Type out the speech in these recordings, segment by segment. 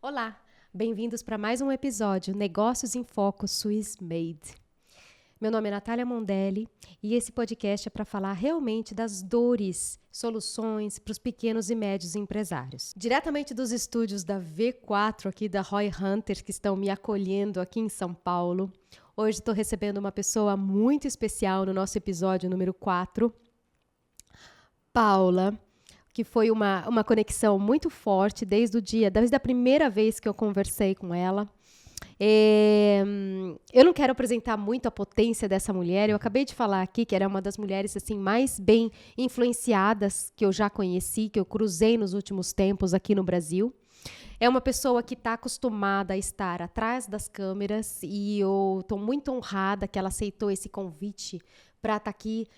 Olá, bem-vindos para mais um episódio Negócios em Foco Swiss Made. Meu nome é Natália Mondelli e esse podcast é para falar realmente das dores, soluções para os pequenos e médios empresários. Diretamente dos estúdios da V4 aqui da Roy Hunters, que estão me acolhendo aqui em São Paulo. Hoje estou recebendo uma pessoa muito especial no nosso episódio número 4, Paula, que foi uma conexão muito forte desde a primeira vez que eu conversei com ela. Eu não quero apresentar muito a potência dessa mulher. Eu acabei de falar aqui que era uma das mulheres assim mais bem influenciadas que eu já conheci, que eu cruzei nos últimos tempos aqui no Brasil. É uma pessoa que está acostumada a estar atrás das câmeras e eu estou muito honrada que ela aceitou esse convite para estar aqui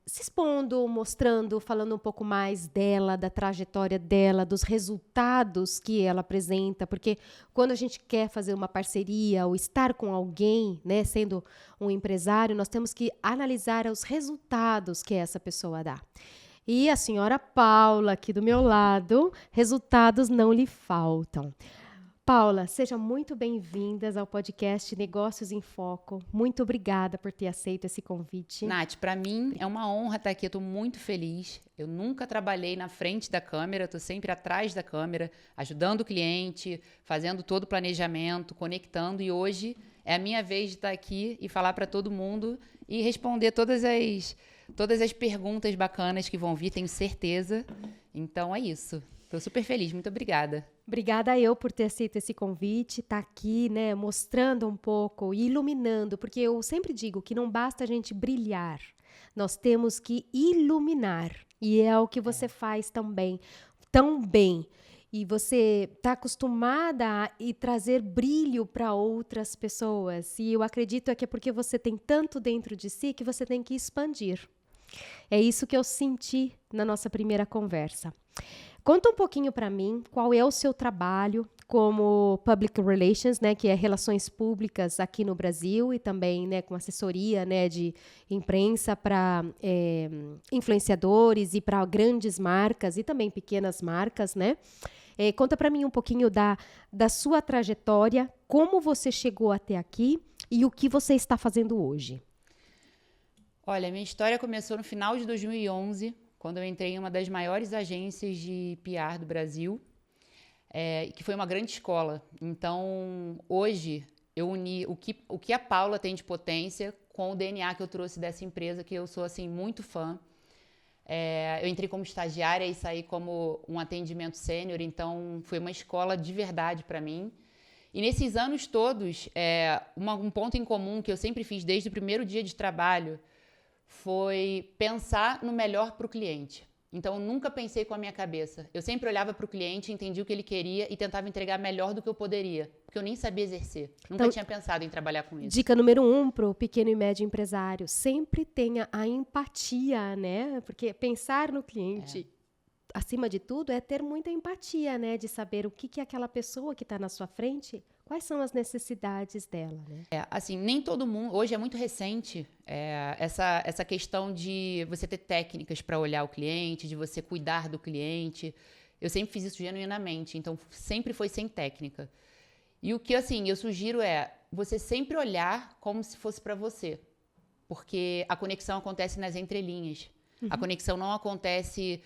se expondo, mostrando, falando um pouco mais dela, da trajetória dela, dos resultados que ela apresenta, porque quando a gente quer fazer uma parceria ou estar com alguém, né, sendo um empresário, nós temos que analisar os resultados que essa pessoa dá. E a senhora Paula, aqui do meu lado, resultados não lhe faltam. Paula, seja muito bem-vindas ao podcast Negócios em Foco. Muito obrigada por ter aceito esse convite. Nath, para mim é uma honra estar aqui, eu estou muito feliz. Eu nunca trabalhei na frente da câmera, estou sempre atrás da câmera, ajudando o cliente, fazendo todo o planejamento, conectando. E hoje é a minha vez de estar aqui e falar para todo mundo e responder todas as perguntas bacanas que vão vir, tenho certeza. Então é isso. Estou super feliz, muito obrigada. Obrigada eu por ter aceito esse convite, estar aqui, né, mostrando um pouco, iluminando, porque eu sempre digo que não basta a gente brilhar, nós temos que iluminar, e é o que você faz também, tão bem. E você está acostumada a trazer brilho para outras pessoas, e eu acredito que é porque você tem tanto dentro de si que você tem que expandir. É isso que eu senti na nossa primeira conversa. Conta um pouquinho para mim qual é o seu trabalho como Public Relations, né, que é relações públicas aqui no Brasil e também, né, com assessoria, né, de imprensa para influenciadores e para grandes marcas e também pequenas marcas, né? Conta para mim um pouquinho da sua trajetória, como você chegou até aqui e o que você está fazendo hoje. Olha, minha história começou no final de 2011, quando eu entrei em uma das maiores agências de PR do Brasil, que foi uma grande escola. Então, hoje, eu uni o que a Paula tem de potência com o DNA que eu trouxe dessa empresa, que eu sou, assim, muito fã. Eu entrei como estagiária e saí como um atendimento sênior, então foi uma escola de verdade para mim. E nesses anos todos, um ponto em comum que eu sempre fiz desde o primeiro dia de trabalho foi pensar no melhor para o cliente. Então, eu nunca pensei com a minha cabeça. Eu sempre olhava para o cliente, entendia o que ele queria e tentava entregar melhor do que eu poderia, porque eu nem sabia exercer. Nunca tinha pensado em trabalhar com isso. Dica número 1 para o pequeno e médio empresário: sempre tenha a empatia, né? Porque pensar no cliente, acima de tudo, é ter muita empatia, né? De saber o que é aquela pessoa que está na sua frente, quais são as necessidades dela, né? Assim, nem todo mundo... Hoje é muito recente essa questão de você ter técnicas para olhar o cliente, de você cuidar do cliente. Eu sempre fiz isso genuinamente, então sempre foi sem técnica. E o que, assim, eu sugiro você sempre olhar como se fosse para você. Porque a conexão acontece nas entrelinhas. Uhum. A conexão não acontece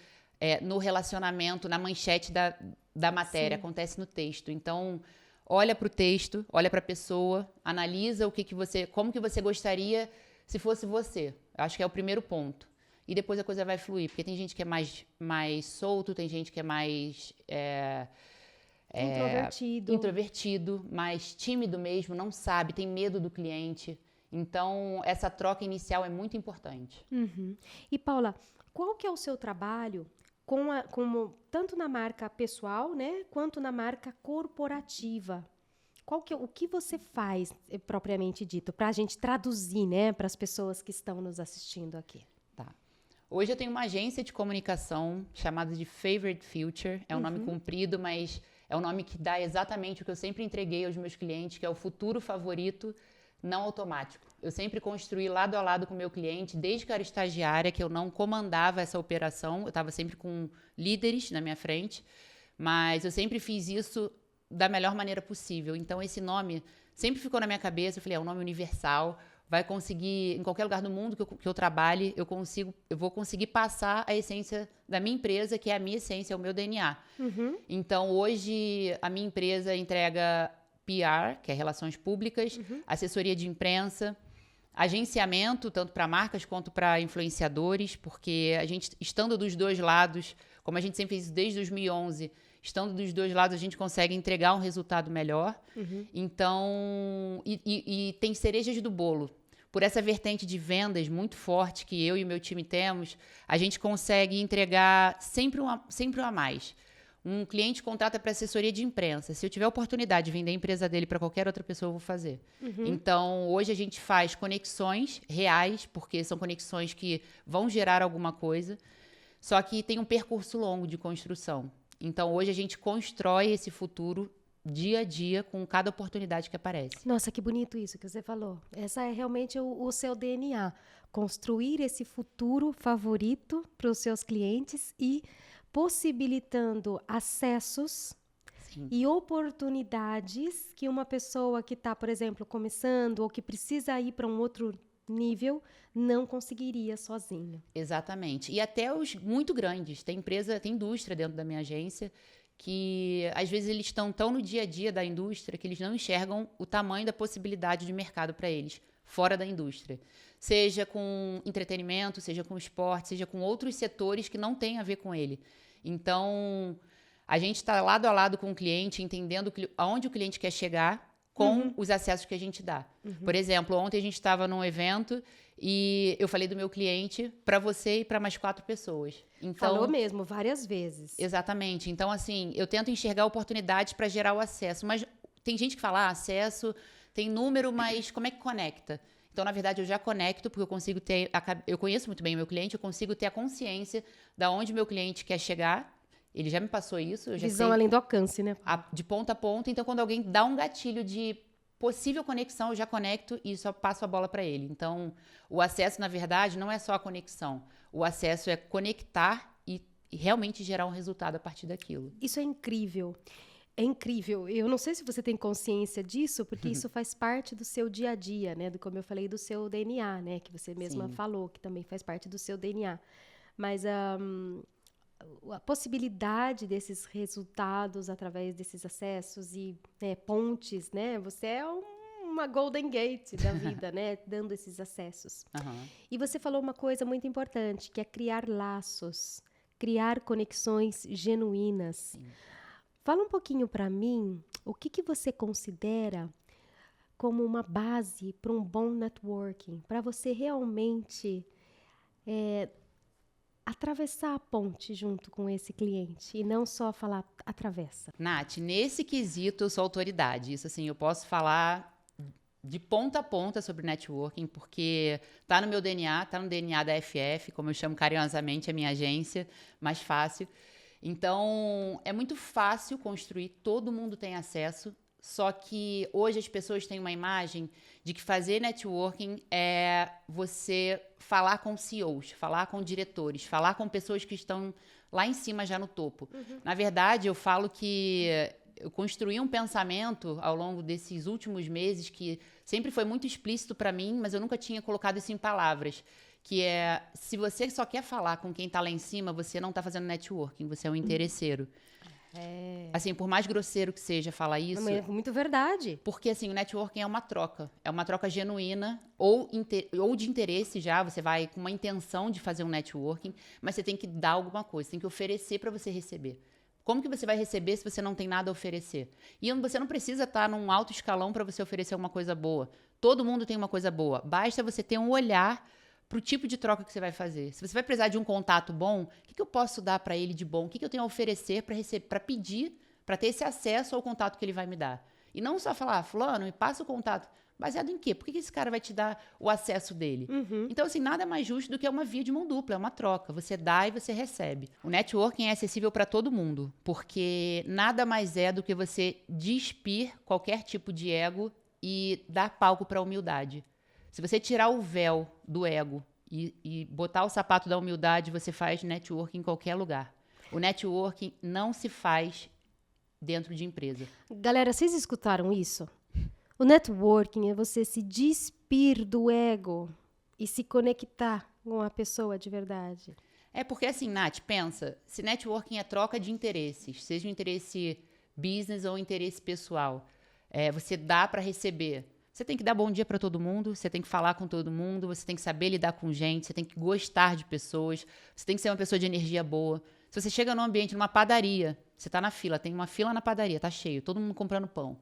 no relacionamento, na manchete da matéria. Sim. Acontece no texto. Então, olha para o texto, olha para a pessoa, analisa como que você gostaria se fosse você. Eu acho que é o primeiro ponto. E depois a coisa vai fluir. Porque tem gente que é mais solto, tem gente que é mais... introvertido, mais tímido mesmo, não sabe, tem medo do cliente. Então, essa troca inicial é muito importante. Uhum. E, Paula, qual que é o seu trabalho tanto na marca pessoal, né, quanto na marca corporativa? O que você faz, propriamente dito, para a gente traduzir, né, para as pessoas que estão nos assistindo aqui? Tá. Hoje eu tenho uma agência de comunicação chamada de Favorite Future. É um nome comprido, mas é um nome que dá exatamente o que eu sempre entreguei aos meus clientes, que é o futuro favorito não automático. Eu sempre construí lado a lado com o meu cliente, desde que eu era estagiária, que eu não comandava essa operação, eu estava sempre com líderes na minha frente, mas eu sempre fiz isso da melhor maneira possível. Então, esse nome sempre ficou na minha cabeça. Eu falei, é um nome universal, vai conseguir, em qualquer lugar do mundo que eu trabalhe, eu vou conseguir passar a essência da minha empresa, que é a minha essência, é o meu DNA. Então, hoje, a minha empresa entrega PR, que é Relações Públicas, assessoria de imprensa, agenciamento, tanto para marcas quanto para influenciadores, porque a gente, estando dos dois lados, como a gente sempre fez isso desde 2011, estando dos dois lados, a gente consegue entregar um resultado melhor. Então, e tem cerejas do bolo. Por essa vertente de vendas muito forte que eu e o meu time temos, a gente consegue entregar sempre um a mais. Um cliente contrata para assessoria de imprensa. Se eu tiver a oportunidade de vender a empresa dele para qualquer outra pessoa, eu vou fazer. Então, hoje a gente faz conexões reais, porque são conexões que vão gerar alguma coisa, só que tem um percurso longo de construção. Então, hoje a gente constrói esse futuro dia a dia com cada oportunidade que aparece. Nossa, que bonito isso que você falou. Essa é realmente o seu DNA. Construir esse futuro favorito para os seus clientes e possibilitando acessos e oportunidades que uma pessoa que está, por exemplo, começando ou que precisa ir para um outro nível não conseguiria sozinho. Exatamente. E até os muito grandes. Tem indústria dentro da minha agência que, às vezes, eles estão tão no dia a dia da indústria que eles não enxergam o tamanho da possibilidade de mercado para eles, fora da indústria. Seja com entretenimento, seja com esporte, seja com outros setores que não têm a ver com ele. Então, a gente está lado a lado com o cliente, entendendo aonde o cliente quer chegar com os acessos que a gente dá. Por exemplo, ontem a gente estava num evento e eu falei do meu cliente para você e para mais 4 pessoas. Então, falou mesmo, várias vezes. Exatamente. Então, assim, eu tento enxergar oportunidades para gerar o acesso. Mas tem gente que fala, acesso, tem número, mas como é que conecta? Então, na verdade, eu já conecto, porque eu conheço muito bem o meu cliente, eu consigo ter a consciência de onde o meu cliente quer chegar. Ele já me passou isso. Eu já Visão sei, além do alcance, né? de ponta a ponta. Então, quando alguém dá um gatilho de possível conexão, eu já conecto e só passo a bola para ele. Então, o acesso, na verdade, não é só a conexão. O acesso é conectar e realmente gerar um resultado a partir daquilo. Isso é incrível. É incrível. Eu não sei se você tem consciência disso, porque isso faz parte do seu dia a dia, né? Como eu falei, do seu DNA, né? Que você mesma falou, que também faz parte do seu DNA. Mas a possibilidade desses resultados através desses acessos e pontes, né? Você é uma Golden Gate da vida, né? Dando esses acessos. E você falou uma coisa muito importante, que é criar laços, criar conexões genuínas. Sim. Fala um pouquinho para mim, o que você considera como uma base para um bom networking, para você realmente atravessar a ponte junto com esse cliente e não só falar atravessa. Nath, nesse quesito eu sou autoridade. Isso, assim, eu posso falar de ponta a ponta sobre networking, porque tá no meu DNA, tá no DNA da FF, como eu chamo carinhosamente a minha agência, mais fácil. Então, é muito fácil construir, todo mundo tem acesso, só que hoje as pessoas têm uma imagem de que fazer networking é você falar com CEOs, falar com diretores, falar com pessoas que estão lá em cima já no topo. Na verdade, eu falo que eu construí um pensamento ao longo desses últimos meses que sempre foi muito explícito para mim, mas eu nunca tinha colocado isso em palavras. Que é, se você só quer falar com quem tá lá em cima, você não tá fazendo networking, você é um interesseiro. Assim, por mais grosseiro que seja falar isso... Mas é muito verdade. Porque, assim, o networking é uma troca genuína ou de interesse já, você vai com uma intenção de fazer um networking, mas você tem que dar alguma coisa, tem que oferecer para você receber. Como que você vai receber se você não tem nada a oferecer? E você não precisa estar num alto escalão para você oferecer uma coisa boa. Todo mundo tem uma coisa boa. Basta você ter um olhar para o tipo de troca que você vai fazer. Se você vai precisar de um contato bom, o que eu posso dar para ele de bom? O que eu tenho a oferecer para pedir, para ter esse acesso ao contato que ele vai me dar? E não só falar, fulano, me passa o contato. Baseado em quê? Por que esse cara vai te dar o acesso dele? Então, assim, nada mais justo do que uma via de mão dupla, é uma troca. Você dá e você recebe. O networking é acessível para todo mundo, porque nada mais é do que você despir qualquer tipo de ego e dar palco para a humildade. Se você tirar o véu do ego e botar o sapato da humildade, você faz networking em qualquer lugar. O networking não se faz dentro de empresa. Galera, vocês escutaram isso? O networking é você se despir do ego e se conectar com a pessoa de verdade. É porque assim, Nath, pensa, se networking é troca de interesses, seja um interesse business ou um interesse pessoal, você dá para receber. Você tem que dar bom dia para todo mundo, você tem que falar com todo mundo, você tem que saber lidar com gente, você tem que gostar de pessoas, você tem que ser uma pessoa de energia boa. Se você chega num ambiente, numa padaria, você tá na fila, tem uma fila na padaria, tá cheio, todo mundo comprando pão.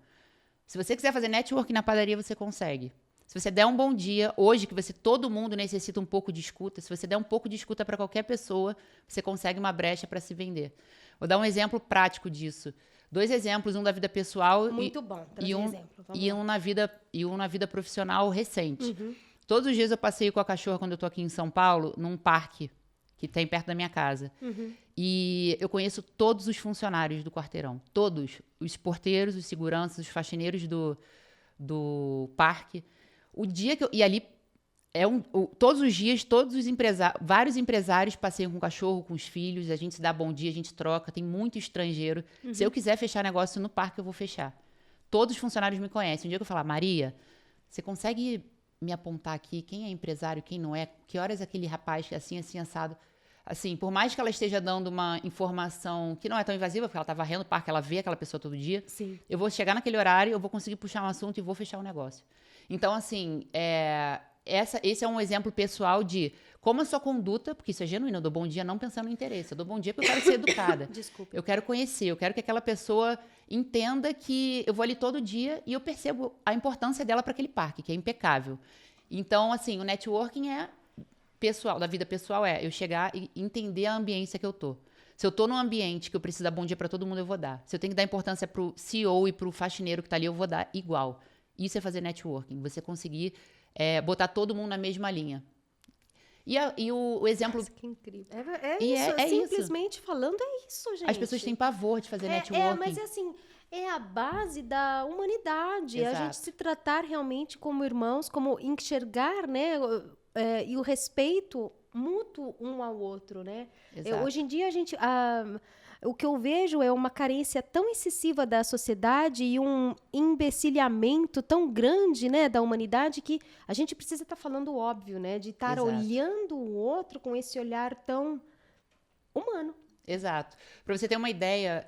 Se você quiser fazer networking na padaria, você consegue. Se você der um bom dia, hoje que todo mundo necessita um pouco de escuta, se você der um pouco de escuta para qualquer pessoa, você consegue uma brecha para se vender. Vou dar um exemplo prático disso. 2 exemplos, um da vida pessoal Muito bom, e um na vida profissional recente. Todos os dias eu passeio com a cachorra quando eu tô aqui em São Paulo, num parque que tem perto da minha casa. E eu conheço todos os funcionários do quarteirão. Todos. Os porteiros, os seguranças, os faxineiros do parque. O dia que eu... E ali, todos os dias, vários empresários passeiam com o cachorro, com os filhos, a gente se dá bom dia, a gente troca, tem muito estrangeiro. Se eu quiser fechar negócio no parque, eu vou fechar. Todos os funcionários me conhecem. Um dia que eu falar, Maria, você consegue me apontar aqui quem é empresário, quem não é? Que horas aquele rapaz que é assim, assim, assado... Assim, por mais que ela esteja dando uma informação que não é tão invasiva, porque ela tá varrendo o parque, ela vê aquela pessoa todo dia, Sim. Eu vou chegar naquele horário, eu vou conseguir puxar um assunto e vou fechar o negócio. Então, assim, esse é um exemplo pessoal de como a sua conduta, porque isso é genuíno, eu dou bom dia não pensando no interesse, eu dou bom dia porque eu quero ser educada. Desculpa. Eu quero conhecer, eu quero que aquela pessoa entenda que eu vou ali todo dia e eu percebo a importância dela para aquele parque, que é impecável. Então, assim, o networking pessoal, da vida pessoal eu chegar e entender a ambiência que eu tô. Se eu tô num ambiente que eu preciso dar bom dia para todo mundo, eu vou dar. Se eu tenho que dar importância pro CEO e pro faxineiro que tá ali, eu vou dar igual. Isso é fazer networking. Você conseguir botar todo mundo na mesma linha. E o exemplo... Nossa, que incrível. Simplesmente falando, é isso, gente. As pessoas têm pavor de fazer networking. Mas assim, é a base da humanidade. Exato. A gente se tratar realmente como irmãos, como enxergar, né? E o respeito mútuo um ao outro, né? Hoje em dia, o que eu vejo é uma carência tão excessiva da sociedade e um imbecilhamento tão grande, né, da humanidade, que a gente precisa estar falando o óbvio, né? De estar olhando o outro com esse olhar tão humano. Exato. Para você ter uma ideia,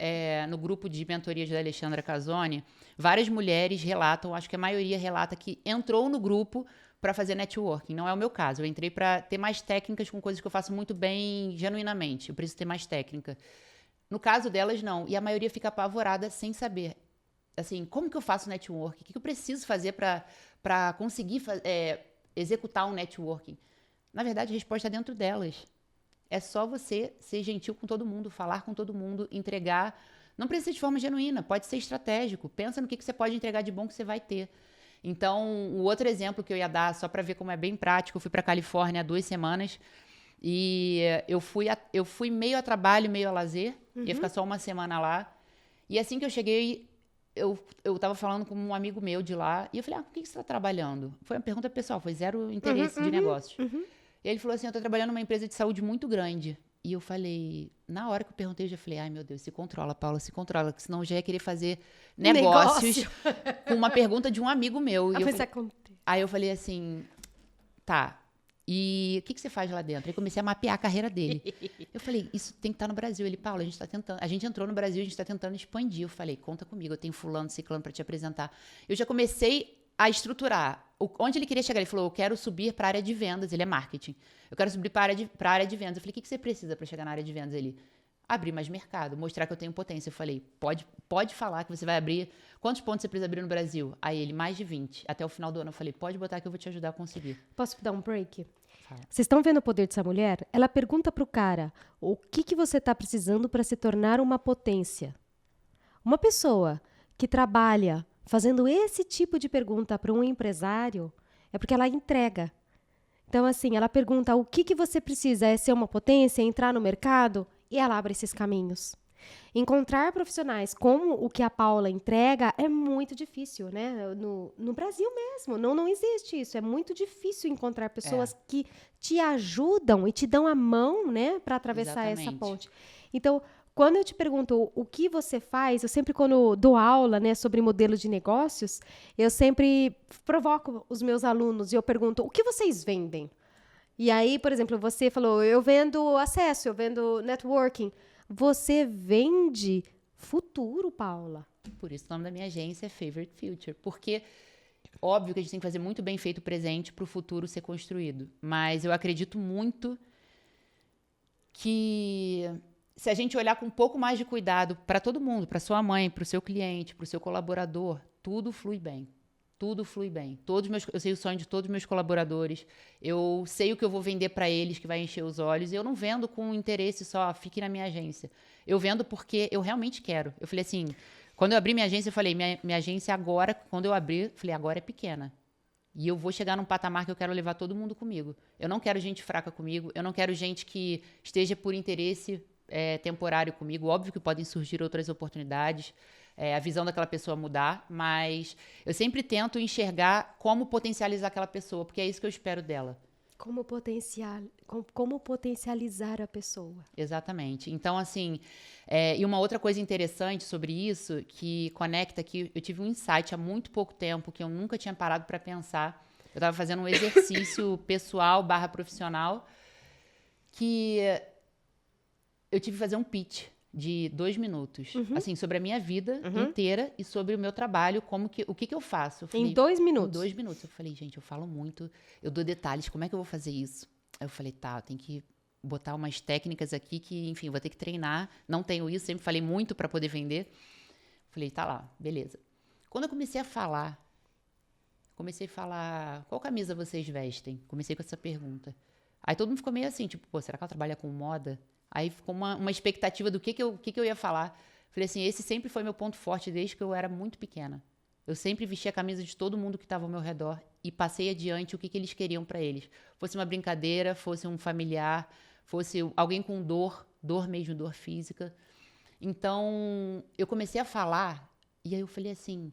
no grupo de mentorias da Alexandra Casoni, várias mulheres relatam, acho que a maioria relata que entrou no grupo para fazer networking. Não é o meu caso. Eu entrei para ter mais técnicas com coisas que eu faço muito bem genuinamente. Eu preciso ter mais técnica. No caso delas, não. E a maioria fica apavorada sem saber. Assim, como que eu faço networking? O que eu preciso fazer para conseguir executar um networking? Na verdade, a resposta é dentro delas. É só você ser gentil com todo mundo, falar com todo mundo, entregar. Não precisa ser de forma genuína, pode ser estratégico. Pensa no que você pode entregar de bom que você vai ter. Então, o outro exemplo que eu ia dar, só para ver como é bem prático, eu fui para a Califórnia há 2 semanas e eu fui meio a trabalho, meio a lazer, ia ficar só 1 semana lá. E assim que eu cheguei, eu tava falando com um amigo meu de lá e eu falei, com o que você está trabalhando? Foi uma pergunta pessoal, foi zero interesse de negócios. E ele falou assim, eu tô trabalhando numa empresa de saúde muito grande. E eu falei, na hora que eu perguntei, eu já falei, ai meu Deus, se controla, Paula, se controla, que senão eu já ia querer fazer negócios com uma pergunta de um amigo meu. Aí eu falei assim, tá, e o que você faz lá dentro? Aí comecei a mapear a carreira dele. Eu falei, isso tem que estar no Brasil. Ele, Paula, a gente entrou no Brasil, a gente tá tentando expandir. Eu falei, conta comigo, eu tenho fulano, ciclano para te apresentar. Eu já comecei a estruturar onde ele queria chegar. Ele falou, eu quero subir para a área de vendas, ele é marketing. Eu quero subir para a área de vendas. Eu falei, o que você precisa para chegar na área de vendas? Ele, abrir mais mercado, mostrar que eu tenho potência. Eu falei, pode falar que você vai abrir. Quantos pontos você precisa abrir no Brasil? Aí ele, mais de 20. Até o final do ano eu falei, pode botar que eu vou te ajudar a conseguir. Posso dar um break? Fala. Vocês estão vendo o poder dessa mulher? Ela pergunta pro cara, o que você está precisando para se tornar uma potência? Uma pessoa que trabalha fazendo esse tipo de pergunta para um empresário é porque ela entrega. Então, assim, ela pergunta o que você precisa, é ser uma potência, entrar no mercado? E ela abre esses caminhos. Encontrar profissionais como o que a Paula entrega é muito difícil, né? No Brasil mesmo, não existe isso. É muito difícil encontrar pessoas que te ajudam e te dão a mão, né, para atravessar essa ponte. Então, quando eu te pergunto o que você faz, eu sempre, quando dou aula, né, sobre modelo de negócios, eu sempre provoco os meus alunos e eu pergunto, o que vocês vendem? E aí, por exemplo, você falou, eu vendo acesso, eu vendo networking. Você vende futuro, Paula. Por isso o nome da minha agência é Favorite Future. Porque, óbvio que a gente tem que fazer muito bem feito o presente para o futuro ser construído. Mas eu acredito muito que se a gente olhar com um pouco mais de cuidado para todo mundo, para sua mãe, para o seu cliente, para o seu colaborador, tudo flui bem. Tudo flui bem. Eu sei o sonho de todos os meus colaboradores. Eu sei o que eu vou vender para eles que vai encher os olhos. Eu não vendo com interesse só, fique na minha agência. Eu vendo porque eu realmente quero. Eu falei assim, quando eu abri minha agência, eu falei, minha agência agora, quando eu abri, eu falei, agora é pequena. E eu vou chegar num patamar que eu quero levar todo mundo comigo. Eu não quero gente fraca comigo. Eu não quero gente que esteja por interesse temporário comigo. Óbvio que podem surgir outras oportunidades. A visão daquela pessoa mudar, mas eu sempre tento enxergar como potencializar aquela pessoa, porque é isso que eu espero dela. Como potencializar a pessoa. Exatamente. Então, assim, e uma outra coisa interessante sobre isso, que conecta aqui, eu tive um insight há muito pouco tempo, que eu nunca tinha parado para pensar. Eu estava fazendo um exercício pessoal / profissional, que eu tive que fazer um pitch de 2 minutos, assim, sobre a minha vida inteira e sobre o meu trabalho, o que eu faço. Eu falei, em 2 minutos? Em 2 minutos. Eu falei, gente, eu falo muito, eu dou detalhes, como é que eu vou fazer isso? Aí eu falei, tá, eu tenho que botar umas técnicas aqui que, enfim, vou ter que treinar, não tenho isso, sempre falei muito para poder vender. Falei, tá lá, beleza. Quando eu comecei a falar, qual camisa vocês vestem? Comecei com essa pergunta. Aí todo mundo ficou meio assim, tipo, pô, será que ela trabalha com moda? Aí ficou uma expectativa do que eu ia falar. Falei assim, esse sempre foi meu ponto forte desde que eu era muito pequena. Eu sempre vesti a camisa de todo mundo que estava ao meu redor e passei adiante o que eles queriam para eles. Fosse uma brincadeira, fosse um familiar, fosse alguém com dor mesmo, dor física. Então, eu comecei a falar e aí eu falei assim...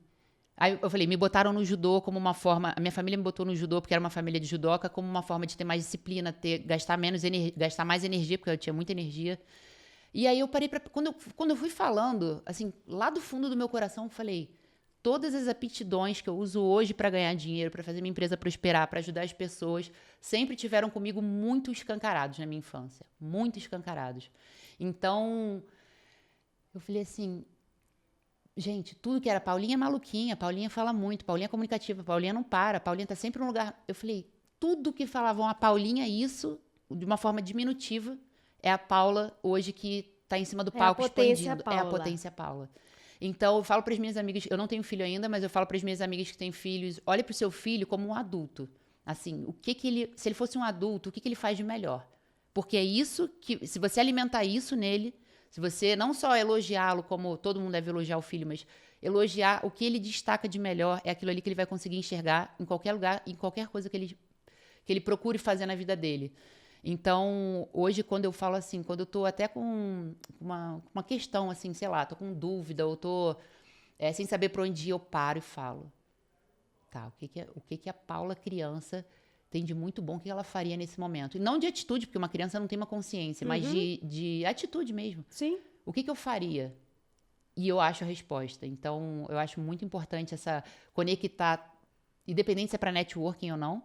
Aí eu falei, me botaram no judô como uma forma... A minha família me botou no judô porque era uma família de judoca, como uma forma de ter mais disciplina, gastar mais energia, porque eu tinha muita energia. E aí eu parei para... Quando eu fui falando, assim, lá do fundo do meu coração, eu falei... Todas as aptidões que eu uso hoje para ganhar dinheiro, para fazer minha empresa prosperar, para ajudar as pessoas, sempre tiveram comigo muito escancarados na minha infância. Muito escancarados. Então, eu falei assim... Gente, tudo que era Paulinha é maluquinha, Paulinha fala muito, Paulinha é comunicativa, Paulinha não para, Paulinha tá sempre num lugar... Eu falei, tudo que falavam a Paulinha isso, de uma forma diminutiva, é a Paula hoje que tá em cima do palco expandindo. É a potência Paula. Então, eu falo para as minhas amigas, eu não tenho filho ainda, mas eu falo para as minhas amigas que têm filhos, olhe para o seu filho como um adulto. Assim, se ele fosse um adulto, o que ele faz de melhor? Porque é isso que, se você alimentar isso nele, se você não só elogiá-lo, como todo mundo deve elogiar o filho, mas elogiar o que ele destaca de melhor, é aquilo ali que ele vai conseguir enxergar em qualquer lugar, em qualquer coisa que ele procure fazer na vida dele. Então, hoje, quando eu falo assim, quando eu tô até com uma questão, assim, sei lá, tô com dúvida, ou tô sem saber para onde ir, eu paro e falo. Tá, o que a Paula criança tem de muito bom, o que ela faria nesse momento? E não de atitude, porque uma criança não tem uma consciência, mas de atitude mesmo. Sim. O que eu faria? E eu acho a resposta. Então, eu acho muito importante essa conectar, independente se é para networking ou não,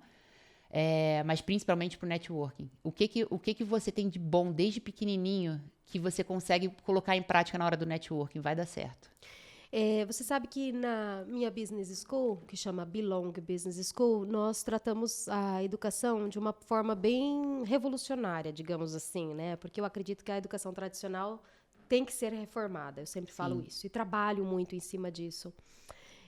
mas principalmente para o networking. O que você tem de bom desde pequenininho que você consegue colocar em prática na hora do networking? Vai dar certo. Você sabe que na minha business school, que chama Belong Business School, nós tratamos a educação de uma forma bem revolucionária, digamos assim, né? Porque eu acredito que a educação tradicional tem que ser reformada. Eu sempre falo isso e trabalho muito em cima disso.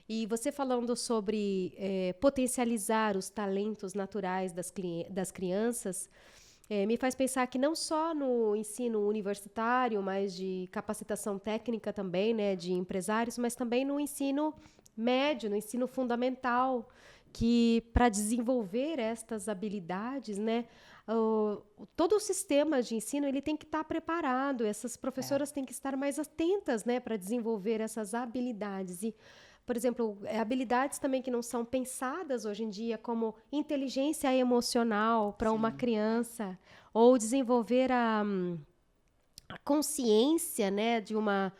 E você falando sobre potencializar os talentos naturais das crianças, me faz pensar que não só no ensino universitário, mas de capacitação técnica também, né, de empresários, mas também no ensino médio, no ensino fundamental, que para desenvolver estas habilidades, né, todo o sistema de ensino ele tem que estar preparado, essas professoras têm que estar mais atentas, né, para desenvolver essas habilidades. E, por exemplo, habilidades também que não são pensadas hoje em dia, como inteligência emocional para uma criança, ou desenvolver a consciência, né, de uma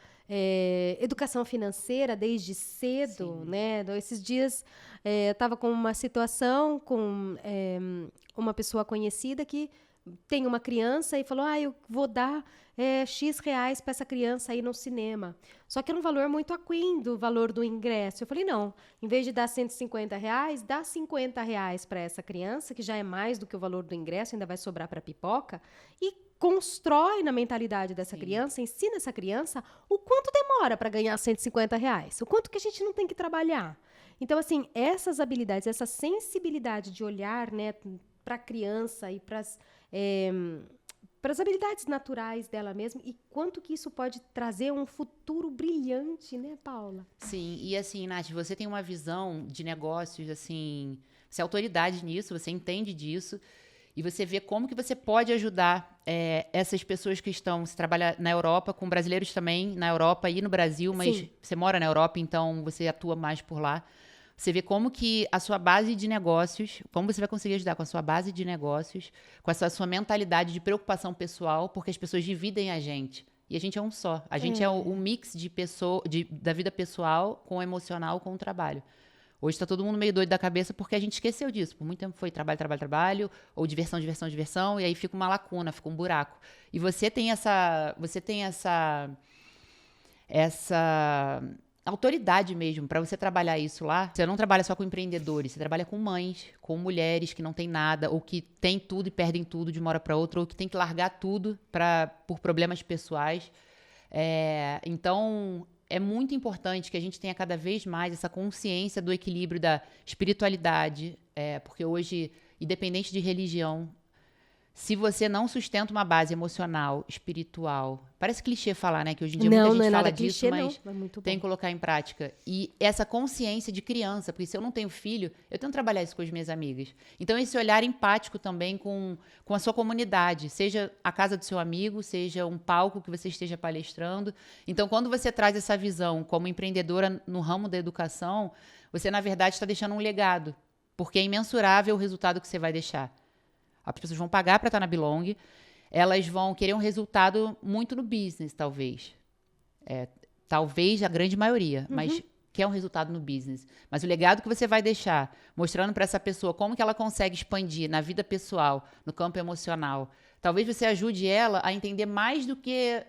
educação financeira desde cedo, né? Esses dias eu estava com uma situação com uma pessoa conhecida que tem uma criança e falou, eu vou dar X reais para essa criança ir no cinema. Só que era um valor muito aquém do valor do ingresso. Eu falei, não, em vez de dar R$ 150, dá R$ 50 para essa criança, que já é mais do que o valor do ingresso, ainda vai sobrar para pipoca, e constrói na mentalidade dessa criança, ensina essa criança o quanto demora para ganhar R$ 150, o quanto que a gente não tem que trabalhar. Então, assim, essas habilidades, essa sensibilidade de olhar, né, para a criança e para as habilidades naturais dela mesma e quanto que isso pode trazer um futuro brilhante, né, Paula? Sim, e assim, Nath, você tem uma visão de negócios, assim, você é autoridade nisso, você entende disso, e você vê como que você pode ajudar essas pessoas que estão, você trabalha na Europa, com brasileiros também na Europa e no Brasil, mas Sim. Você mora na Europa, então você atua mais por lá. Você vê como que a sua base de negócios, como você vai conseguir ajudar com a sua base de negócios, com a sua mentalidade de preocupação pessoal, porque as pessoas dividem a gente. E a gente é um só. A gente é o mix da vida pessoal com o emocional, com o trabalho. Hoje está todo mundo meio doido da cabeça porque a gente esqueceu disso. Por muito tempo foi trabalho, trabalho, trabalho, ou diversão, diversão, diversão, e aí fica uma lacuna, fica um buraco. E você tem essa autoridade mesmo para você trabalhar isso lá. Você não trabalha só com empreendedores, você trabalha com mães, com mulheres que não têm nada, ou que têm tudo e perdem tudo de uma hora para outra, ou que tem que largar tudo por problemas pessoais. Então, é muito importante que a gente tenha cada vez mais essa consciência do equilíbrio da espiritualidade, porque hoje, independente de religião, se você não sustenta uma base emocional, espiritual, parece clichê falar, né? Que hoje em dia muita gente fala disso, clichê, mas não. É muito bom. tem que colocar em prática. E essa consciência de criança, porque se eu não tenho filho, eu tenho que trabalhar isso com as minhas amigas. Então, esse olhar empático também com a sua comunidade, seja a casa do seu amigo, seja um palco que você esteja palestrando. Então, quando você traz essa visão como empreendedora no ramo da educação, você, na verdade, está deixando um legado, porque é imensurável o resultado que você vai deixar. As pessoas vão pagar para estar na Belong, elas vão querer um resultado muito no business, talvez. Talvez a grande maioria, mas quer um resultado no business. Mas o legado que você vai deixar, mostrando para essa pessoa como que ela consegue expandir na vida pessoal, no campo emocional, talvez você ajude ela a entender mais do que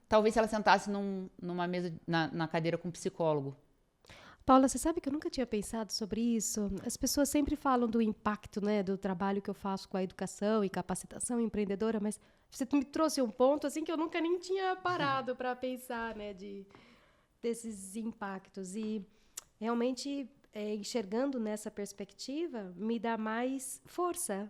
talvez se ela sentasse numa mesa, na cadeira com um psicólogo. Paula, você sabe que eu nunca tinha pensado sobre isso? As pessoas sempre falam do impacto, né, do trabalho que eu faço com a educação e capacitação empreendedora, mas você me trouxe um ponto assim que eu nunca nem tinha parado para pensar, né, desses impactos. E realmente, enxergando nessa perspectiva, me dá mais força,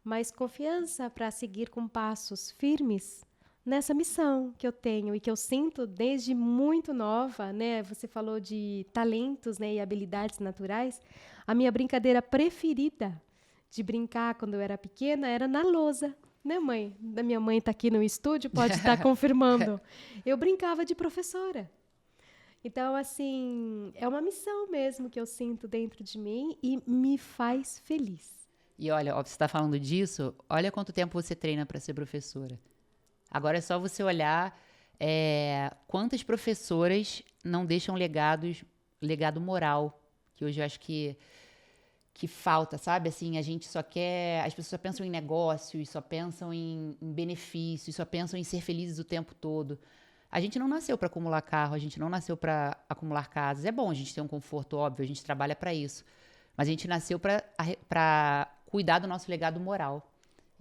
mais confiança para seguir com passos firmes nessa missão que eu tenho e que eu sinto desde muito nova, né? Você falou de talentos, né, e habilidades naturais. A minha brincadeira preferida de brincar quando eu era pequena era na lousa, né, mãe? Da minha mãe está aqui no estúdio, pode estar confirmando. Eu brincava de professora. Então, assim, é uma missão mesmo que eu sinto dentro de mim e me faz feliz. E olha, ó, você está falando disso, olha quanto tempo você treina para ser professora. Agora é só você olhar quantas professoras não deixam legado moral, que hoje eu acho que falta, sabe? Assim, a gente só quer... As pessoas só pensam em negócios, só pensam em benefícios, só pensam em ser felizes o tempo todo. A gente não nasceu para acumular carro, a gente não nasceu para acumular casas. É bom a gente ter um conforto, óbvio, a gente trabalha para isso. Mas a gente nasceu para cuidar do nosso legado moral.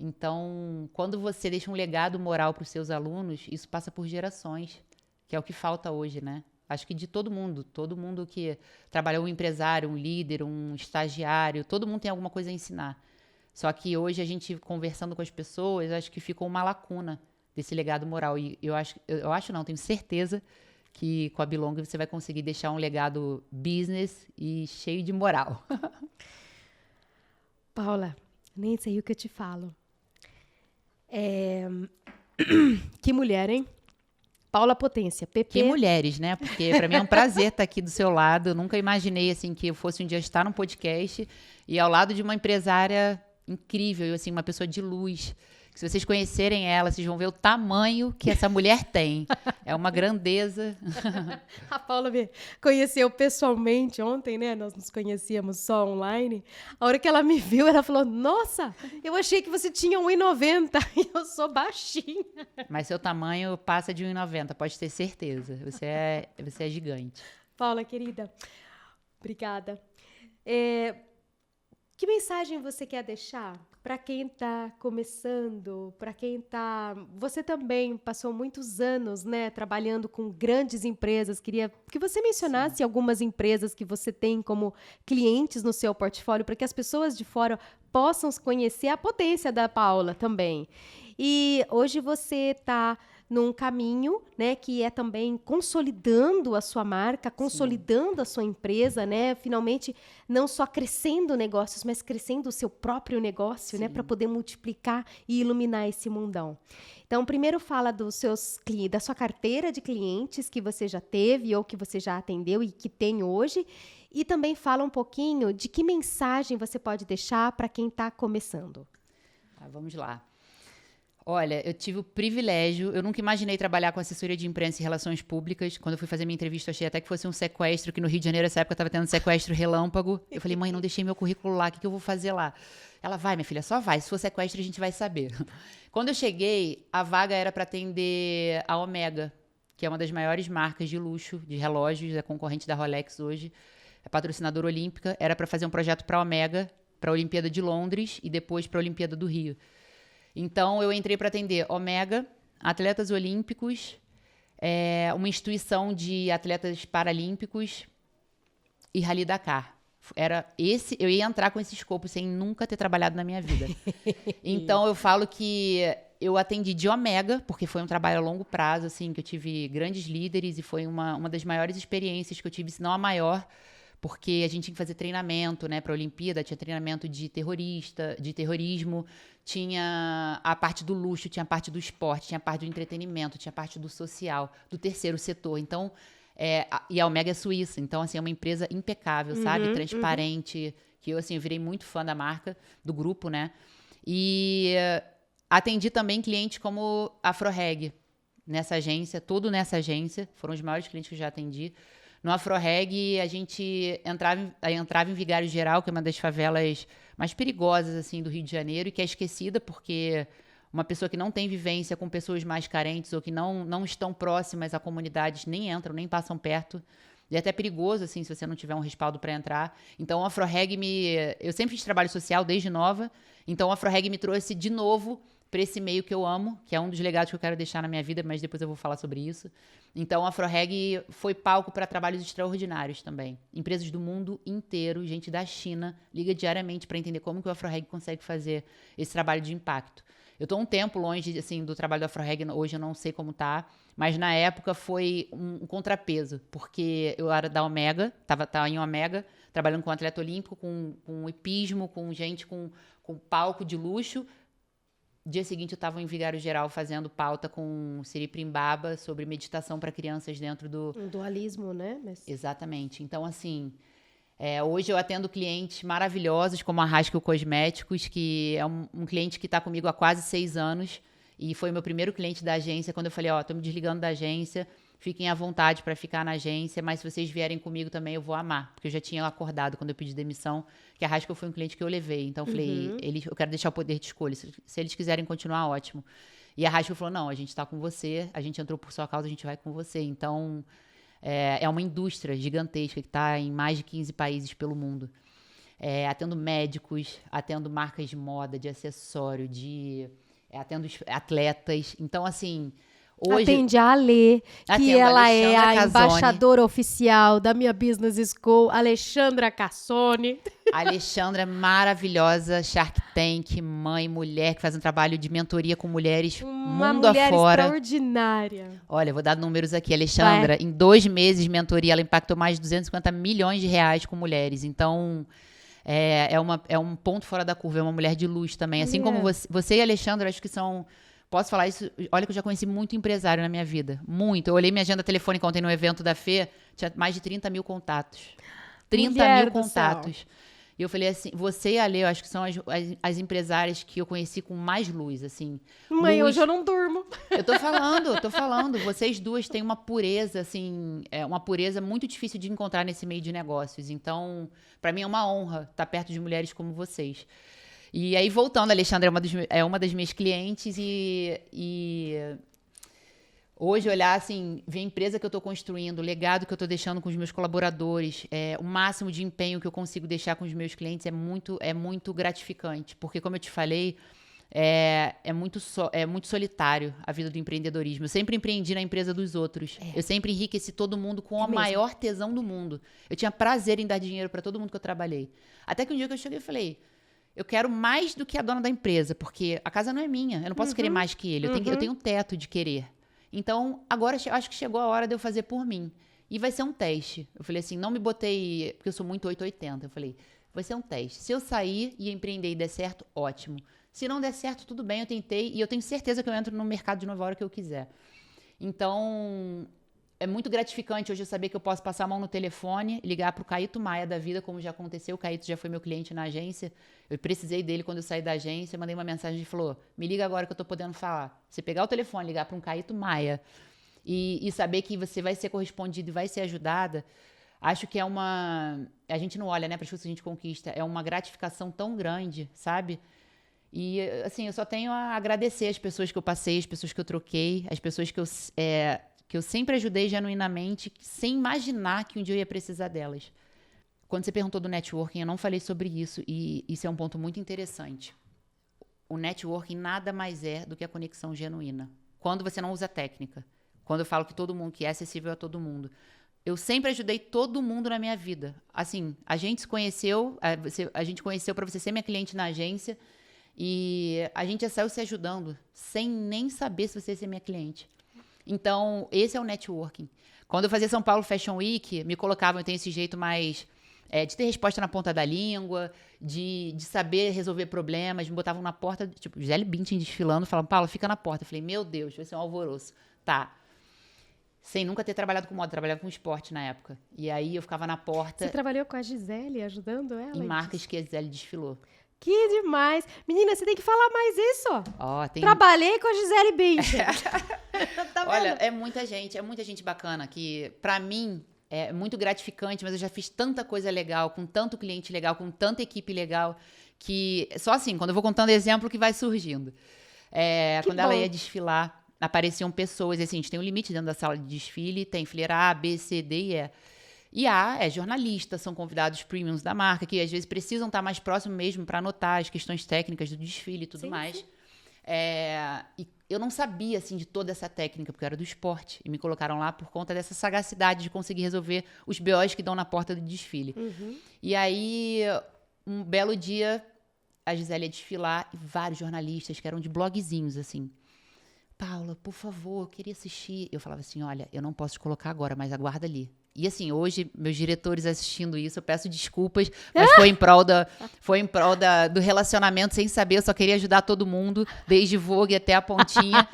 Então, quando você deixa um legado moral para os seus alunos, isso passa por gerações, que é o que falta hoje, né? Acho que de todo mundo que trabalha, um empresário, um líder, um estagiário, todo mundo tem alguma coisa a ensinar. Só que hoje a gente, conversando com as pessoas, acho que ficou uma lacuna desse legado moral. E tenho certeza que com a Belong você vai conseguir deixar um legado business e cheio de moral. Paula, nem sei o que eu te falo. Que mulher, hein? Paula Potência, PP. Que mulheres, né? Porque para mim é um prazer estar aqui do seu lado. Eu nunca imaginei assim que eu fosse um dia estar num podcast e ao lado de uma empresária incrível, assim, uma pessoa de luz, que Se vocês conhecerem ela, vocês vão ver o tamanho que essa mulher tem. É uma grandeza. A Paula me conheceu pessoalmente ontem, né? Nós nos conhecíamos só online. A hora que ela me viu, ela falou, nossa, eu achei que você tinha 1,90 e eu sou baixinha. Mas seu tamanho passa de 1,90, pode ter certeza. Você é gigante. Paula, querida, obrigada. Que mensagem você quer deixar para quem está começando, para quem está... Você também passou muitos anos, né, trabalhando com grandes empresas. Queria que você mencionasse algumas empresas que você tem como clientes no seu portfólio, para que as pessoas de fora possam conhecer a potência da Paula também. E hoje você está num caminho, né, que é também consolidando a sua marca, consolidando a sua empresa, né, finalmente não só crescendo negócios, mas crescendo o seu próprio negócio, né, para poder multiplicar e iluminar esse mundão. Então, primeiro fala da sua carteira de clientes que você já teve ou que você já atendeu e que tem hoje, e também fala um pouquinho de que mensagem você pode deixar para quem está começando. Vamos lá. Olha, eu tive o privilégio, eu nunca imaginei trabalhar com assessoria de imprensa e relações públicas. Quando eu fui fazer minha entrevista, eu achei até que fosse um sequestro, que no Rio de Janeiro, nessa época, estava tendo sequestro relâmpago. Eu falei, mãe, não deixei meu currículo lá, o que eu vou fazer lá? Ela, vai, minha filha, só vai, se for sequestro a gente vai saber. Quando eu cheguei, a vaga era para atender a Omega, que é uma das maiores marcas de luxo, de relógios, é concorrente da Rolex hoje, é patrocinadora olímpica, era para fazer um projeto para a Omega, para a Olimpíada de Londres e depois para a Olimpíada do Rio. Então, eu entrei para atender Omega, atletas olímpicos, uma instituição de atletas paralímpicos e Rally Dakar. Eu ia entrar com esse escopo sem nunca ter trabalhado na minha vida. Então, eu falo que eu atendi de Omega, porque foi um trabalho a longo prazo, assim, que eu tive grandes líderes e foi uma das maiores experiências que eu tive, se não a maior, porque a gente tinha que fazer treinamento, né, para a Olimpíada, tinha treinamento de terrorismo, tinha a parte do luxo, tinha a parte do esporte, tinha a parte do entretenimento, tinha a parte do social, do terceiro setor. Então, e a Omega é suíça, então, assim, é uma empresa impecável, sabe? Transparente, que eu virei muito fã da marca, do grupo, né? E atendi também clientes como a Afroreg, nessa agência, tudo nessa agência, foram os maiores clientes que eu já atendi. No Afroreg, a gente entrava em Vigário Geral, que é uma das favelas mais perigosas assim, do Rio de Janeiro, e que é esquecida porque uma pessoa que não tem vivência com pessoas mais carentes ou que não estão próximas a comunidades nem entram, nem passam perto. E é até perigoso, assim, se você não tiver um respaldo para entrar. Então, o Afroreg eu sempre fiz trabalho social desde nova, então o Afroreg me trouxe de novo para esse meio que eu amo, que é um dos legados que eu quero deixar na minha vida, mas depois eu vou falar sobre isso. Então, a Afroreg foi palco para trabalhos extraordinários também. Empresas do mundo inteiro, gente da China, liga diariamente para entender como que o Afroreg consegue fazer esse trabalho de impacto. Eu estou um tempo longe, assim, do trabalho do Afroreg, hoje eu não sei como tá, mas na época foi um contrapeso, porque eu era da Omega, tava em Omega, trabalhando com atleta olímpico, com hipismo, com gente com palco de luxo. Dia seguinte eu estava em Vigário Geral fazendo pauta com Siri Primbaba sobre meditação para crianças dentro do... Um dualismo, né? Exatamente. Então, assim, hoje eu atendo clientes maravilhosos como a Haskell Cosméticos, que é um cliente que está comigo há quase 6 anos e foi meu primeiro cliente da agência. Quando eu falei, estou me desligando da agência, fiquem à vontade para ficar na agência, mas se vocês vierem comigo também eu vou amar, porque eu já tinha acordado quando eu pedi demissão, que a Haskell foi um cliente que eu levei, então eu falei, eu quero deixar o poder de escolha, se eles quiserem continuar, ótimo. E a Haskell falou, não, a gente está com você, a gente entrou por sua causa, a gente vai com você. Então, é uma indústria gigantesca que está em mais de 15 países pelo mundo. Atendo médicos, atendo marcas de moda, de acessório, atendo atletas. Então, assim... Hoje, atende a Alê, que ela é a embaixadora oficial da minha Business School, Alexandra Cassone. A Alexandra é maravilhosa, Shark Tank, mãe, mulher, que faz um trabalho de mentoria com mulheres mundo afora. Uma mulher extraordinária. Olha, vou dar números aqui. Alexandra, em 2 meses de mentoria, ela impactou mais de 250 milhões de reais com mulheres. Então... É um ponto fora da curva, é uma mulher de luz também. Assim como você e a Alexandra, acho que são... Posso falar isso? Olha que eu já conheci muito empresário na minha vida. Muito. Eu olhei minha agenda telefônica ontem no evento da Fê, tinha mais de 30 mil contatos. 30 mil contatos. E eu falei assim, você e a Lê, eu acho que são as empresárias que eu conheci com mais luz, assim. Mãe, Luz. hoje eu não durmo. Eu tô falando. Vocês duas têm uma pureza, assim, uma pureza muito difícil de encontrar nesse meio de negócios. Então, pra mim é uma honra estar perto de mulheres como vocês. E aí, voltando, a Alexandra é uma das minhas clientes e hoje, olhar assim, ver a empresa que eu estou construindo, o legado que eu estou deixando com os meus colaboradores, o máximo de empenho que eu consigo deixar com os meus clientes é muito gratificante. Porque, como eu te falei, é muito solitário a vida do empreendedorismo. Eu sempre empreendi na empresa dos outros. Eu sempre enriqueci todo mundo com a maior tesão do mundo. Eu tinha prazer em dar dinheiro para todo mundo que eu trabalhei. Até que um dia que eu cheguei e falei... Eu quero mais do que a dona da empresa, porque a casa não é minha. Eu não posso querer mais que ele. Eu tenho um teto de querer. Então, agora eu acho que chegou a hora de eu fazer por mim. E vai ser um teste. Eu falei assim, não me botei... Porque eu sou muito 880. Eu falei, vai ser um teste. Se eu sair e empreender e der certo, ótimo. Se não der certo, tudo bem, eu tentei. E eu tenho certeza que eu entro no mercado de novo a hora que eu quiser. Então... É muito gratificante hoje eu saber que eu posso passar a mão no telefone, ligar para o Caíto Maia da vida, como já aconteceu. O Caíto já foi meu cliente na agência. Eu precisei dele quando eu saí da agência. Mandei uma mensagem e falou, me liga agora que eu estou podendo falar. Você pegar o telefone, ligar para um Caíto Maia e saber que você vai ser correspondido e vai ser ajudada, acho que é uma... A gente não olha, né, para as coisas que a gente conquista. É uma gratificação tão grande, sabe? E, assim, eu só tenho a agradecer as pessoas que eu passei, as pessoas que eu troquei, as pessoas que eu sempre ajudei genuinamente, sem imaginar que um dia eu ia precisar delas. Quando você perguntou do networking, eu não falei sobre isso, e isso é um ponto muito interessante. O networking nada mais é do que a conexão genuína. Quando você não usa técnica. Quando eu falo que é acessível a todo mundo. Eu sempre ajudei todo mundo na minha vida. Assim, a gente se conheceu, a gente conheceu para você ser minha cliente na agência, e a gente já saiu se ajudando, sem nem saber se você ia ser minha cliente. Então, esse é o networking. Quando eu fazia São Paulo Fashion Week, me colocavam, eu tenho esse jeito mais de ter resposta na ponta da língua, de saber resolver problemas, me botavam na porta, tipo, Gisele Bündchen desfilando, falavam, Paula, fica na porta. Eu falei, meu Deus, vai ser um alvoroço. Tá. Sem nunca ter trabalhado com moda, trabalhava com esporte na época. E aí eu ficava na porta... Você trabalhou com a Gisele, ajudando ela? Em marcas que a Gisele desfilou. Que demais! Menina, você tem que falar mais isso. Tem... Trabalhei com a Gisele Bündchen. Tá vendo? Olha, é muita gente bacana que, pra mim, é muito gratificante, mas eu já fiz tanta coisa legal, com tanto cliente legal, com tanta equipe legal, que só assim, quando eu vou contando exemplo que vai surgindo. Quando ela ia desfilar, apareciam pessoas, assim, a gente tem um limite dentro da sala de desfile, tem fileira A, B, C, D e E. E A é jornalista, são convidados premiums da marca, que às vezes precisam estar mais próximo mesmo para anotar as questões técnicas do desfile e tudo mais. Sim. E eu não sabia, assim, de toda essa técnica, porque eu era do esporte. E me colocaram lá por conta dessa sagacidade de conseguir resolver os BOs que dão na porta do desfile. E aí, um belo dia, a Gisele ia desfilar e vários jornalistas que eram de blogzinhos, assim. Paula, por favor, eu queria assistir. Eu falava assim, olha, eu não posso te colocar agora, mas aguarda ali. E assim, hoje, meus diretores assistindo isso, eu peço desculpas, mas foi em prol do relacionamento, sem saber, eu só queria ajudar todo mundo, desde Vogue até a Pontinha.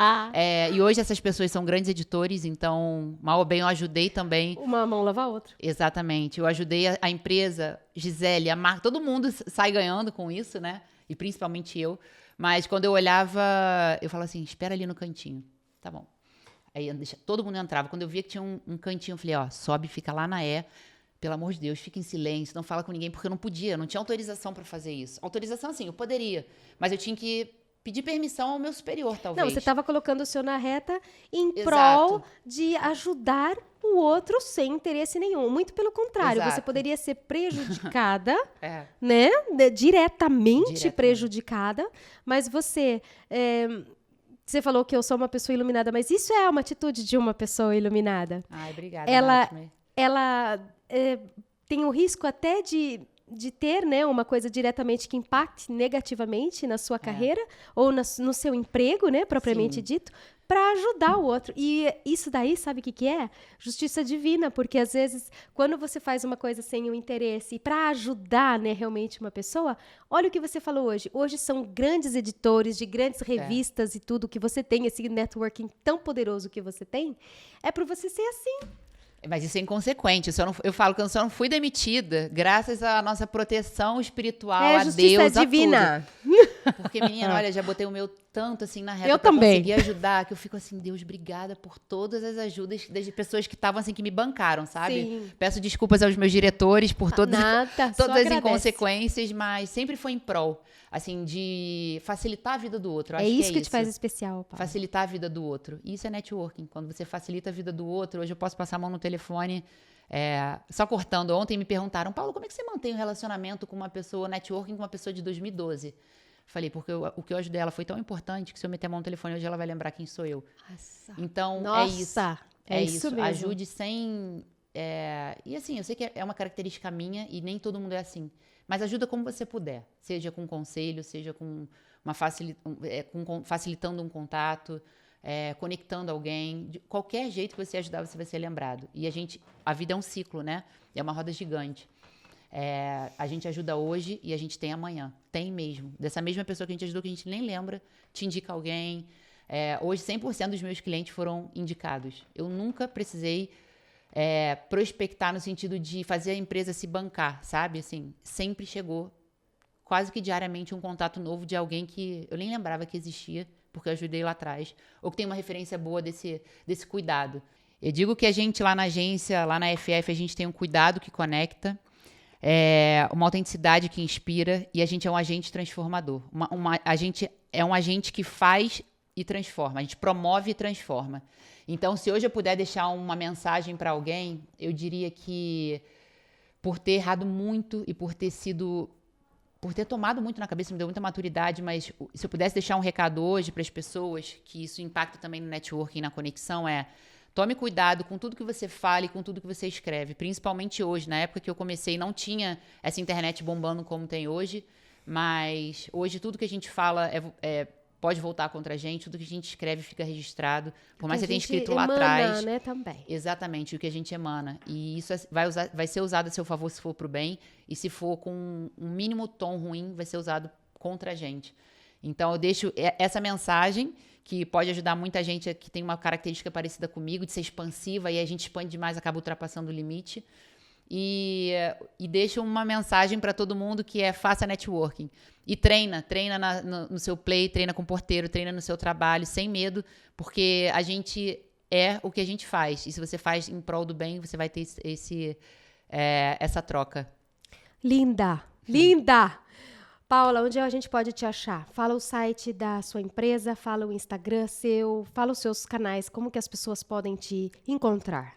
E hoje essas pessoas são grandes editores, então, mal ou bem, eu ajudei também. Uma mão lava a outra. Exatamente. Eu ajudei a empresa, Gisele, a marca, todo mundo sai ganhando com isso, né? E principalmente eu. Mas quando eu olhava, eu falava assim, espera ali no cantinho. Tá bom. Aí todo mundo entrava. Quando eu via que tinha um cantinho, eu falei, sobe, fica lá na E. Pelo amor de Deus, fica em silêncio, não fala com ninguém, porque eu não podia, eu não tinha autorização para fazer isso. Autorização, assim, eu poderia, mas eu tinha que pedir permissão ao meu superior, talvez. Não, você estava colocando o seu na reta em prol de ajudar o outro sem interesse nenhum. Muito pelo contrário, você poderia ser prejudicada, né? Diretamente prejudicada, mas você... Você falou que eu sou uma pessoa iluminada, mas isso é uma atitude de uma pessoa iluminada. Ai, obrigada. Ela tem o risco até de ter, né, uma coisa diretamente que impacte negativamente na sua carreira ou no seu emprego, né, propriamente dito, para ajudar o outro. E isso daí, sabe o que é? Justiça divina, porque às vezes, quando você faz uma coisa sem o interesse para ajudar, né, realmente uma pessoa, olha o que você falou hoje. Hoje são grandes editores de grandes revistas e tudo que você tem, esse networking tão poderoso que você tem, é para você ser assim. Mas isso é inconsequente. Eu falo que eu só não fui demitida graças à nossa proteção espiritual, a justiça Deus, divina. a tudo. Porque, menina, olha, já botei o meu tanto assim na reta Eu pra também. conseguir ajudar, que eu fico assim, Deus, obrigada por todas as ajudas das pessoas que estavam assim, que me bancaram, sabe? Sim. Peço desculpas aos meus diretores por Nada, só todas as agradece. inconsequências, mas sempre foi em prol, assim, de facilitar a vida do outro. Eu É acho isso que que é te faz especial, Paula. facilitar a vida do outro. E isso é networking. Quando você facilita a vida do outro, hoje eu posso passar a mão no telefone, só cortando. Ontem me perguntaram, Paulo, como é que você mantém um relacionamento com uma pessoa, networking com uma pessoa de 2012? Falei, porque o que eu ajudei ela foi tão importante que se eu meter a mão no telefone hoje, ela vai lembrar quem sou eu. Nossa. Então, Nossa, é isso isso. mesmo. Ajude sem... E assim, eu sei que é uma característica minha e nem todo mundo é assim. Mas ajuda como você puder. Seja com conselho, seja com facilitando um contato, conectando alguém. De qualquer jeito que você ajudar, você vai ser lembrado. E a vida é um ciclo, né? É uma roda gigante. A gente ajuda hoje e a gente tem amanhã. Tem mesmo. Dessa mesma pessoa que a gente ajudou, que a gente nem lembra, te indica alguém. Hoje, 100% dos meus clientes foram indicados. Eu nunca precisei prospectar no sentido de fazer a empresa se bancar, sabe? Assim, sempre chegou quase que diariamente um contato novo de alguém que eu nem lembrava que existia, porque eu ajudei lá atrás, ou que tem uma referência boa desse cuidado. Eu digo que a gente lá na agência, lá na FF, a gente tem um cuidado que conecta, uma autenticidade que inspira, e a gente é um agente transformador. A gente é um agente que faz e transforma, a gente promove e transforma. Então, se hoje eu puder deixar uma mensagem para alguém, eu diria que por ter errado muito e por ter tomado muito na cabeça, me deu muita maturidade, mas se eu pudesse deixar um recado hoje para as pessoas, que isso impacta também no networking, na conexão, tome cuidado com tudo que você fala e com tudo que você escreve, principalmente hoje. Na época que eu comecei, não tinha essa internet bombando como tem hoje, mas hoje tudo que a gente fala pode voltar contra a gente, tudo que a gente escreve fica registrado, por mais que você tenha escrito lá atrás. Né, também. Exatamente, o que a gente emana. E isso vai ser usado a seu favor se for pro bem, e se for com um mínimo tom ruim, vai ser usado contra a gente. Então, eu deixo essa mensagem, que pode ajudar muita gente que tem uma característica parecida comigo, de ser expansiva, e a gente expande demais, acaba ultrapassando o limite. E deixo uma mensagem para todo mundo que faça networking. E treina no seu play, treina com o porteiro, treina no seu trabalho, sem medo, porque a gente é o que a gente faz. E se você faz em prol do bem, você vai ter essa troca. Linda, linda! Paula, onde a gente pode te achar? Fala o site da sua empresa, fala o Instagram seu, fala os seus canais, como que as pessoas podem te encontrar?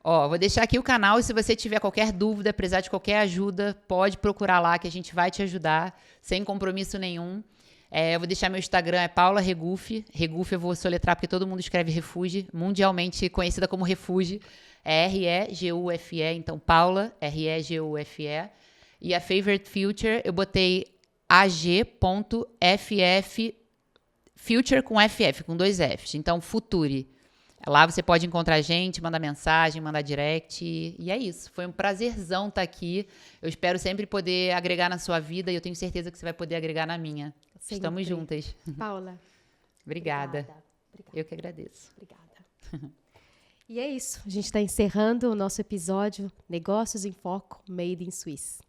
Vou deixar aqui o canal, e se você tiver qualquer dúvida, precisar de qualquer ajuda, pode procurar lá que a gente vai te ajudar, sem compromisso nenhum. Eu vou deixar meu Instagram, Paula Regufe. Regufe eu vou soletrar porque todo mundo escreve Refuge, mundialmente conhecida como Refuge. Regufe, então Paula, Regufe. E a Favorite Future, eu botei ag.ff, Future com FF, com 2 Fs. Então, Future. Lá você pode encontrar a gente, mandar mensagem, mandar direct. E é isso. Foi um prazerzão estar aqui. Eu espero sempre poder agregar na sua vida e eu tenho certeza que você vai poder agregar na minha. Sempre. Estamos juntas. Paula. Obrigada. Eu que agradeço. Obrigada. E é isso. A gente está encerrando o nosso episódio Negócios em Foco Made in Swiss.